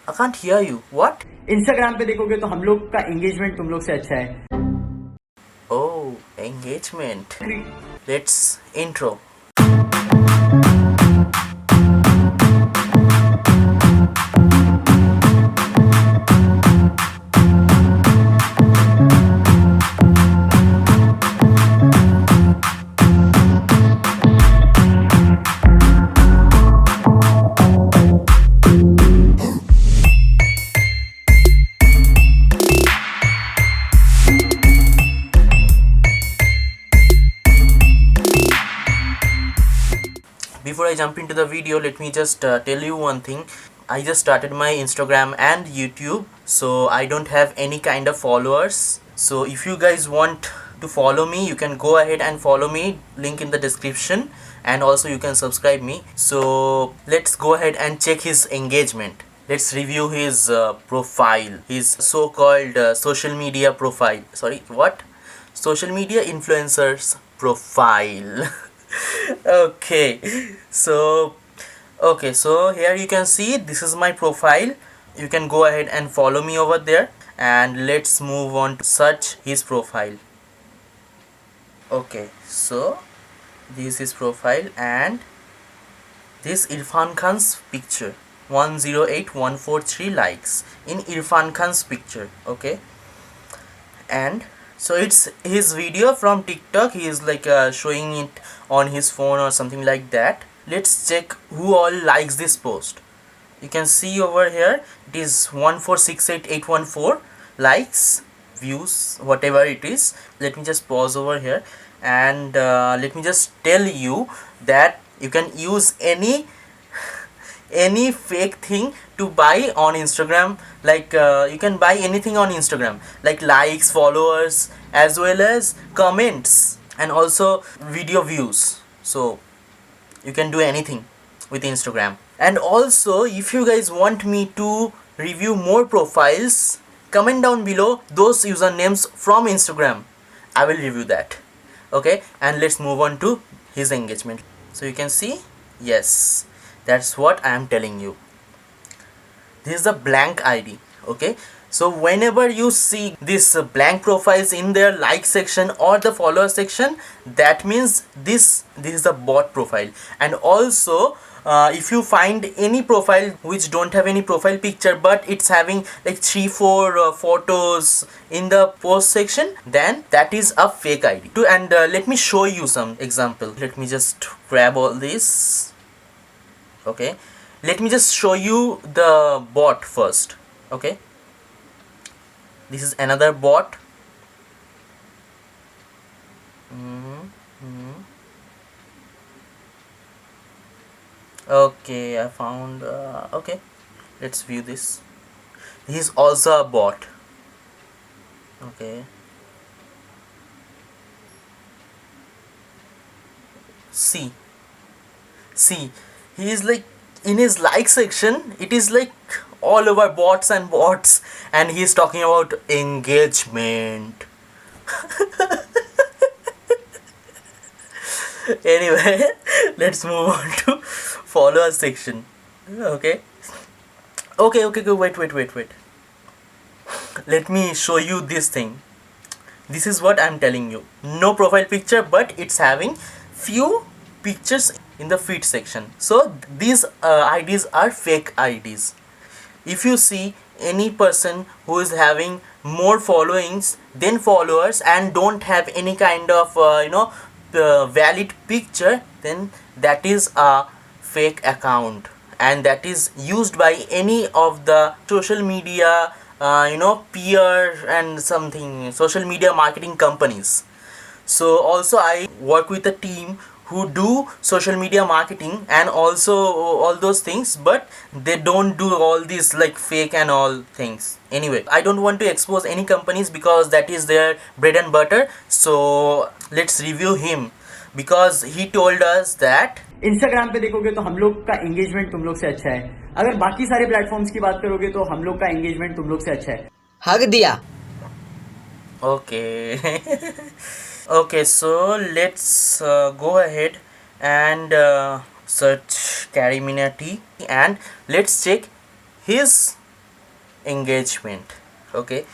I can't hear you. What? Instagram पे देखोगे तो हम लोग का एंगेजमेंट तुम लोग से अच्छा है. Oh, engagement. Let's intro. Before I jump into the video, let me just tell you one thing. I just started my Instagram and YouTube, so I don't have any kind of followers. So if you guys want to follow me, you can go ahead and follow me, link in the description, and also you can subscribe me. So let's go ahead and check his engagement. Let's review his profile, his so-called social media profile. Sorry, what? Social media influencers profile. Okay, so so here you can see this is my profile. You can go ahead and follow me over there, and let's move on to search his profile. Okay, so this is profile, and this Irfan Khan's picture, 108143 likes in Irfan Khan's picture. Okay, and so it's his video from TikTok. He is like showing it on his phone or something like that. Let's check who all likes this post. You can see over here it is 1468814 likes, views, whatever it is. Let me just pause over here, and let me just tell you that you can use any fake thing to buy on Instagram. Like you can buy anything on Instagram, like likes, followers, as well as comments, and also video views. So you can do anything with Instagram. And also, if you guys want me to review more profiles, comment down below those usernames from Instagram. I will review that. Okay, and let's move on to his engagement. So you can see, yes, that's what I am telling you. This is a blank ID. Okay, so whenever you see this blank profiles in their like section or the follower section, that means this is a bot profile. And also if you find any profile which don't have any profile picture but it's having like 3-4 photos in the post section, then that is a fake ID. And let me show you some example. Let me just grab all this. Okay, let me just show you the bot first. Okay, this is another bot. Okay, I found okay, let's view this. He's also a bot. Okay, see, he is like in his like section, it is like all over bots and bots, and he is talking about engagement. Anyway, let's move on to follower section. Okay, wait, let me show you this thing. This is what I'm telling you. No profile picture, but it's having few pictures in the feed section. So these IDs are fake IDs. If you see any person who is having more followings than followers and don't have any kind of valid picture, then that is a fake account, and that is used by any of the social media peer and something social media marketing companies. So also I work with a team who do social media marketing and also all those things, but they don't do all these like fake and all things. Anyway, I don't want to expose any companies because that is their bread and butter. So let's review him, because he told us that Instagram पे देखोगे तो हम लोग का engagement तुम लोग से अच्छा है. अगर बाकी सारे प्लेटफॉर्म्स की बात करोगे तो हम लोग का एंगेजमेंट तुम लोग से अच्छा है. हक दिया. okay. Okay, so let's go ahead and search Carry Minati, and let's check his engagement. Okay,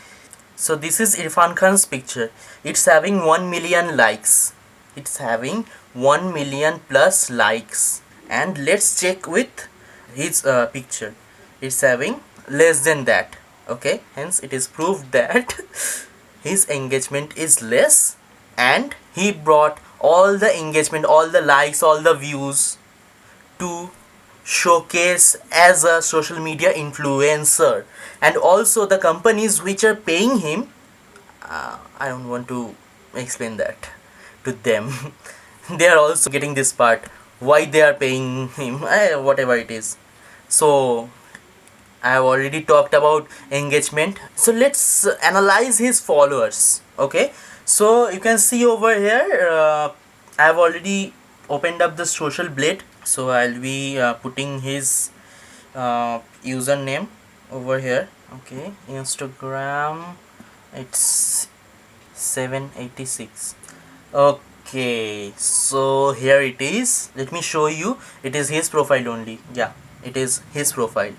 so this is Irfan Khan's picture. It's having 1 million likes. It's having 1 million plus likes. And let's check with his picture. It's having less than that. Okay, hence it is proved that his engagement is less, and he brought all the engagement, all the likes, all the views to showcase as a social media influencer. And also the companies which are paying him, I don't want to explain that to them. They are also getting this part, why they are paying him, whatever it is. So I have already talked about engagement, so let's analyze his followers. Okay, so you can see over here, I have already opened up the Social Blade, so I'll be putting his username over here. Okay, Instagram, it's 786. Okay, so here it is. Let me show you. It is his profile only. Yeah, it is his profile.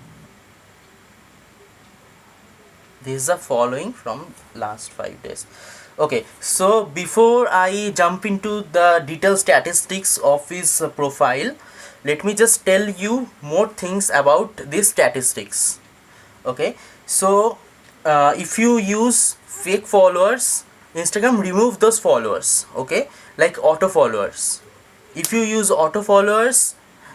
This is a following from last 5 days. Okay, so before I jump into the detailed statistics of his profile, let me just tell you more things about these statistics. Okay, so if you use fake followers, Instagram remove those followers. Okay, like auto followers. If you use auto followers,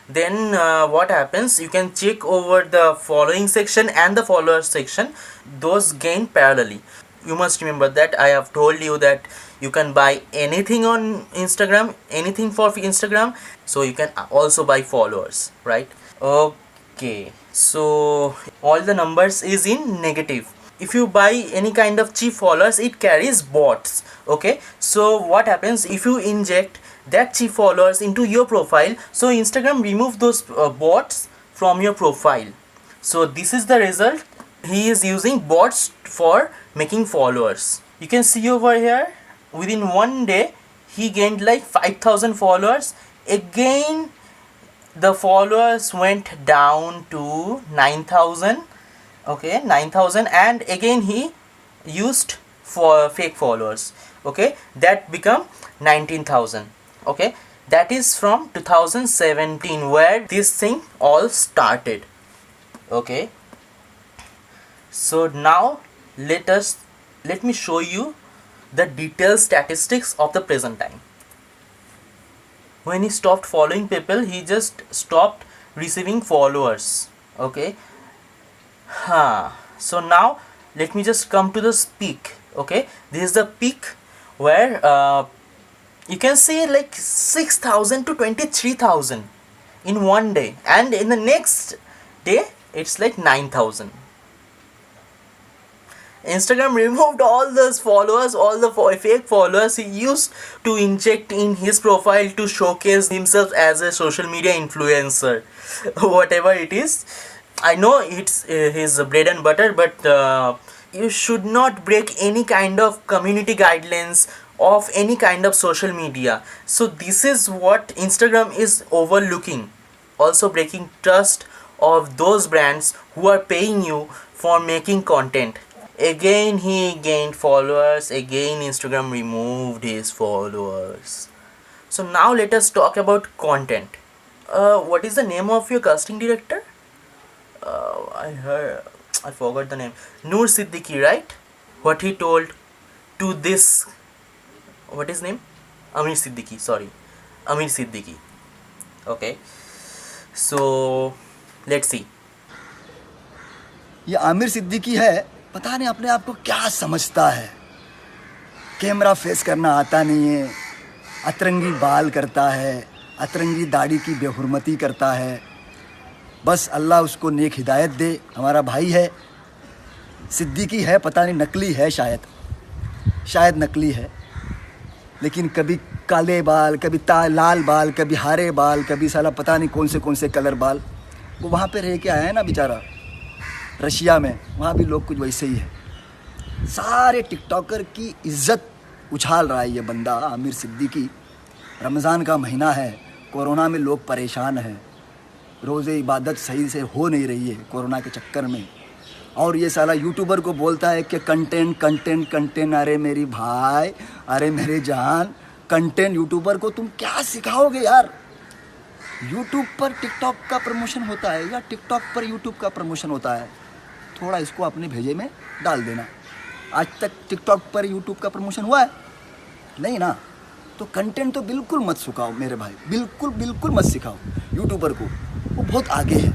then what happens, you can check over the following section and the followers section, those gain parallelly. You must remember that I have told you that you can buy anything on Instagram, anything for Instagram, so you can also buy followers, right? Okay, so all the numbers is in negative. If you buy any kind of cheap followers, it carries bots. Okay, so what happens if you inject that cheap followers into your profile, so Instagram remove those bots from your profile. So this is the result. He is using bots for making followers. You can see over here, within 1 day he gained like 5,000 followers. Again the followers went down to 9,000. Okay, 9,000, and again he used for fake followers. Okay, that become 19,000. Okay, that is from 2017 where this thing all started. Okay, so now let me show you the detailed statistics of the present time. When he stopped following people, he just stopped receiving followers. Okay, so now let me just come to this peak. Okay, this is the peak where you can see like 6,000 to 23,000 in 1 day, and in the next day it's like 9,000. Instagram removed all those followers, all the fake followers he used to inject in his profile to showcase himself as a social media influencer. Whatever it is, I know it's his bread and butter, but you should not break any kind of community guidelines of any kind of social media. So this is what Instagram is overlooking. Also breaking trust of those brands who are paying you for making content. Again he gained followers, again Instagram removed his followers. So now let us talk about content. What is the name of your casting director? I forgot the name. Noor Siddiqui, right? What he told to this, what is name? Amir Siddiqui, sorry. Amir Siddiqui. Okay. So let's see. ये आमिर सिद्दीकी है, पता नहीं अपने आप को क्या समझता है। कैमरा फेस करना आता नहीं है, अतरंगी बाल करता है, अतरंगी दाढ़ी की बेहुरमती करता है। बस अल्लाह उसको नेक हिदायत दे। हमारा भाई है, सिद्दीकी है, पता नहीं नकली है, शायद नकली है, लेकिन कभी काले बाल, कभी लाल बाल, कभी हरे बाल, कभी साला पता नहीं कौन से कलर बाल। वो वहाँ पे रह के आया है ना बेचारा, रशिया में, वहाँ भी लोग कुछ वैसे ही है। सारे टिकटॉकर की इज्जत उछाल रहा है ये बंदा आमिर सिद्दीकी। रमज़ान का महीना है, कोरोना में लोग परेशान हैं, रोज़े इबादत सही से हो नहीं रही है कोरोना के चक्कर में। और ये साला यूट्यूबर को बोलता है कि कंटेंट कंटेंट कंटेंट। अरे मेरी भाई, अरे मेरे जान, कंटेंट यूट्यूबर को तुम क्या सिखाओगे यार? यूट्यूब पर टिकटॉक का प्रमोशन होता है या टिकटॉक पर यूट्यूब का प्रमोशन होता है? थोड़ा इसको अपने भेजे में डाल देना। आज तक टिकटॉक पर यूट्यूब का प्रमोशन हुआ है? नहीं ना। तो कंटेंट तो बिल्कुल मत सिखाओ मेरे भाई, बिल्कुल बिल्कुल मत सिखाओ यूट्यूबर को, वो बहुत आगे है,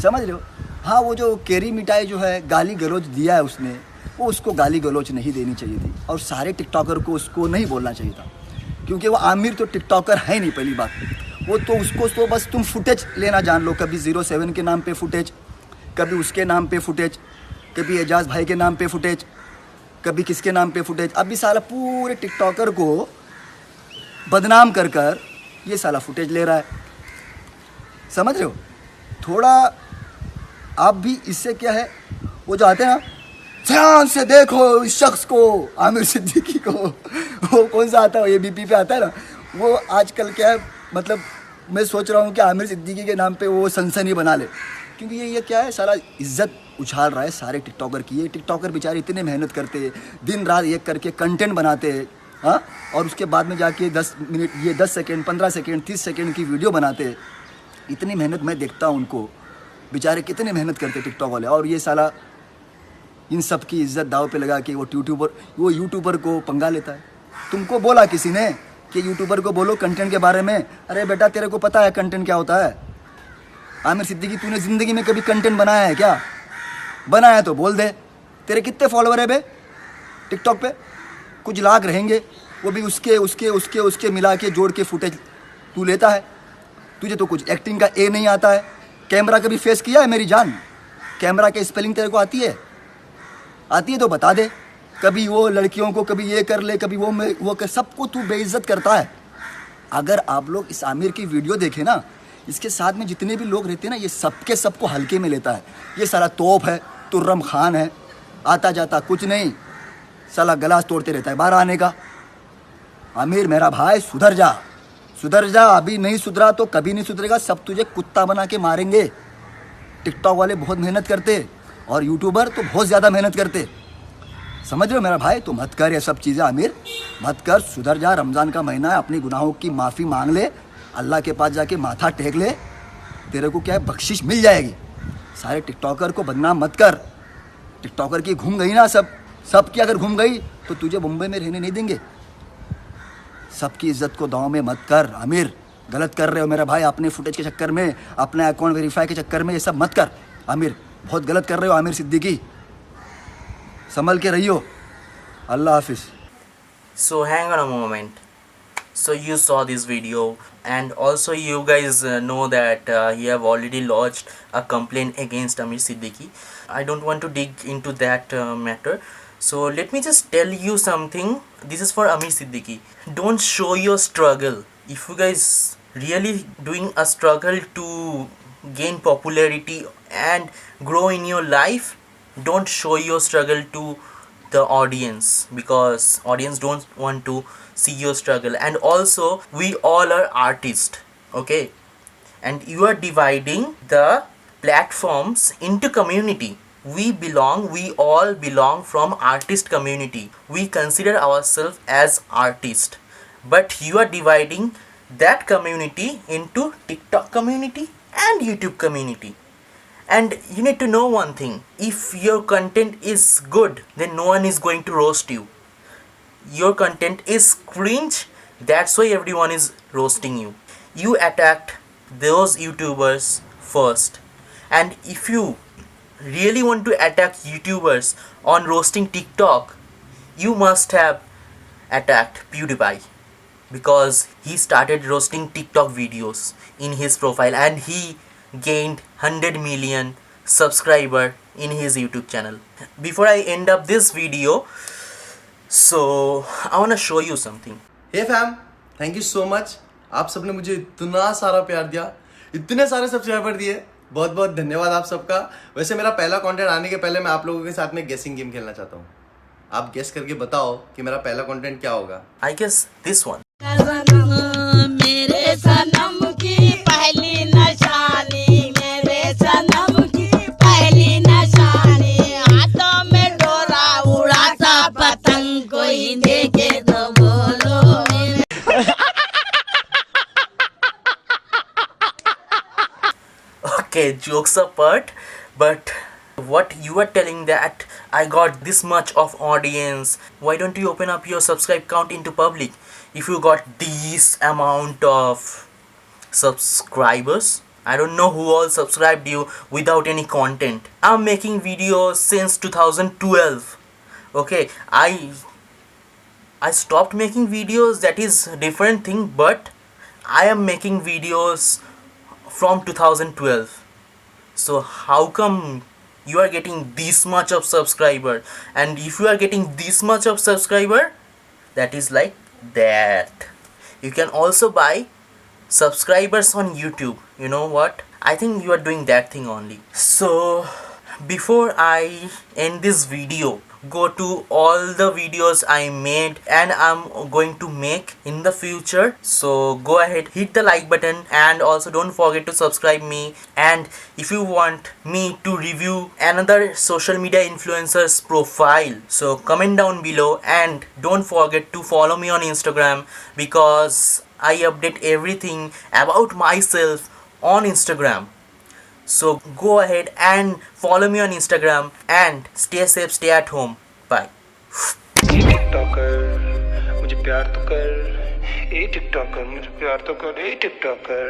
समझ रहे हो? हाँ, वो जो केरी मिठाई जो है गाली गलौज दिया है उसने, वो उसको गाली गलौज नहीं देनी चाहिए थी और सारे टिकटॉकर को उसको नहीं बोलना चाहिए था, क्योंकि वो आमिर तो टिकटॉकर है नहीं। पहली बात वो तो, उसको तो बस तुम फुटेज लेना जान लो, कभी 07 के नाम पे फुटेज, कभी उसके नाम पे फुटेज, कभी एजाज भाई के नाम पे फुटेज, कभी किसके नाम पे फुटेज। अभी साला पूरे टिकटॉकर को बदनाम कर कर ये साला फुटेज ले रहा है, समझ रहे हो? थोड़ा आप भी इससे क्या है, वो जो आते हैं ना, ध्यान से देखो इस शख्स को, आमिर सिद्दीकी को, वो कौन सा आता है, ये बीपी पे आता है ना, वो आजकल क्या है, मतलब मैं सोच रहा हूँ कि आमिर सिद्दीकी के नाम पे वो सनसनी बना ले, क्योंकि ये क्या है, साला इज्जत उछाल रहा है सारे टिकटॉकर की। ये टिकटॉकर बेचारे इतने मेहनत करते, दिन रात एक करके कंटेंट बनाते, हाँ, और उसके बाद में जाके 10 मिनट, ये 10 सेकेंड, 15 सेकेंड, 30 सेकेंड की वीडियो बनाते। इतनी मेहनत मैं देखता हूँ उनको, बेचारे कितने मेहनत करते टिकटॉक वाले, और ये साला इन सब की इज्जत दाव पे लगा के वो यूट्यूबर को पंगा लेता है। तुमको बोला किसी ने कि यूट्यूबर को बोलो कंटेंट के बारे में? अरे बेटा, तेरे को पता है कंटेंट क्या होता है? आमिर सिद्दीकी, तूने ज़िंदगी में कभी कंटेंट बनाया है क्या? बनाया तो बोल दे। तेरे कितने फॉलोवर है बे टिकटॉक पे? कुछ लाख रहेंगे, वो भी उसके मिला के जोड़ के फुटेज तू लेता है। तुझे तो कुछ एक्टिंग का ए नहीं आता है। कैमरा कभी फेस किया है मेरी जान? कैमरा के स्पेलिंग तेरे को आती है? आती है तो बता दे। कभी वो लड़कियों को कभी ये कर ले, कभी वो कर, सबको तू बेइज्जत करता है। अगर आप लोग इस आमिर की वीडियो देखें ना, इसके साथ में जितने भी लोग रहते हैं ना, ये सबको हल्के में लेता है। ये साला तोप है, तुर्रम खान है, आता जाता कुछ नहीं, साला गिलास तोड़ते रहता है बाहर आने का। आमिर मेरा भाई, सुधर जा, सुधर जा। अभी नहीं सुधरा तो कभी नहीं सुधरेगा, सब तुझे कुत्ता बना के मारेंगे। टिकटॉक वाले बहुत मेहनत करते और यूट्यूबर तो बहुत ज़्यादा मेहनत करते, समझ रहे हो मेरा भाई? तो मत कर ये सब चीज़ें आमिर, मत कर, सुधर जा। रमज़ान का महीना है, अपनी गुनाहों की माफ़ी मांग ले, अल्लाह के पास जाके माथा टेक ले, तेरे को क्या है, बख्शिश मिल जाएगी। सारे टिकटॉकर को बदनाम मत कर। टिकटॉकर की घूम गई ना, सब की अगर घूम गई तो तुझे मुंबई में रहने नहीं देंगे। सबकी इज्जत को दांव में मत कर आमिर, गलत कर रहे हो मेरा भाई। अपने फुटेज के चक्कर में, अपने अकाउंट वेरीफाई के चक्कर में ये सब मत कर आमिर, बहुत गलत कर रहे हो आमिर सिद्दीकी, संभल के रहियो। अल्लाह हाफिज़। So hang on a moment. So you saw this video, and also you guys know that he have already lodged a complaint against Amir Siddiqui. I don't want to dig into that matter. So let me just tell you something. This is for Amir Siddiqui. Don't show your struggle. If you guys really doing a struggle to gain popularity and grow in your life, don't show your struggle to the audience, because audience don't want to see your struggle. And also, we all are artists, okay, and you are dividing the platforms into community. We all belong from artist community. We consider ourselves as artists, but you are dividing that community into TikTok community and YouTube community. And you need to know one thing: if your content is good, then no one is going to roast you. Your content is cringe, that's why everyone is roasting you. You attacked those YouTubers first, and if you really want to attack YouTubers on roasting TikTok, you must have attacked PewDiePie, because he started roasting TikTok videos in his profile and he gained 100 million subscriber in his YouTube channel. Before I end up this video, so I want to show you something. Hey fam, thank you so much. आप सबने मुझे इतना सारा प्यार दिया, इतने सारे subscriber दिए, बहुत बहुत धन्यवाद आप सबका। वैसे मेरा पहला कंटेंट आने के पहले मैं आप लोगों के साथ में गेसिंग गेम खेलना चाहता हूँ। आप गेस करके बताओ कि मेरा पहला कंटेंट क्या होगा। I guess this one. मेरे सनम की पहली निशानी, मेरे सनम की पहली निशानी। Okay, jokes apart, but what you are telling that I got this much of audience, why don't you open up your subscribe count into public if you got this amount of subscribers? I don't know who all subscribed you without any content. I'm making videos since 2012. Okay, I stopped making videos, that is a different thing, but I am making videos from 2012. So how come you are getting this much of subscriber? And if you are getting this much of subscriber, that is like that. You can also buy subscribers on YouTube. You know what? I think you are doing that thing only. So before I end this video, go to all the videos I made and I'm going to make in the future. So go ahead, hit the like button, and also don't forget to subscribe me. And if you want me to review another social media influencer's profile, so comment down below, and don't forget to follow me on Instagram, because I update everything about myself on Instagram. So go ahead and follow me on Instagram, and stay safe, stay at home. Bye. TikToker मुझे प्यार तो कर, ए TikToker मुझे प्यार तो कर, ए TikToker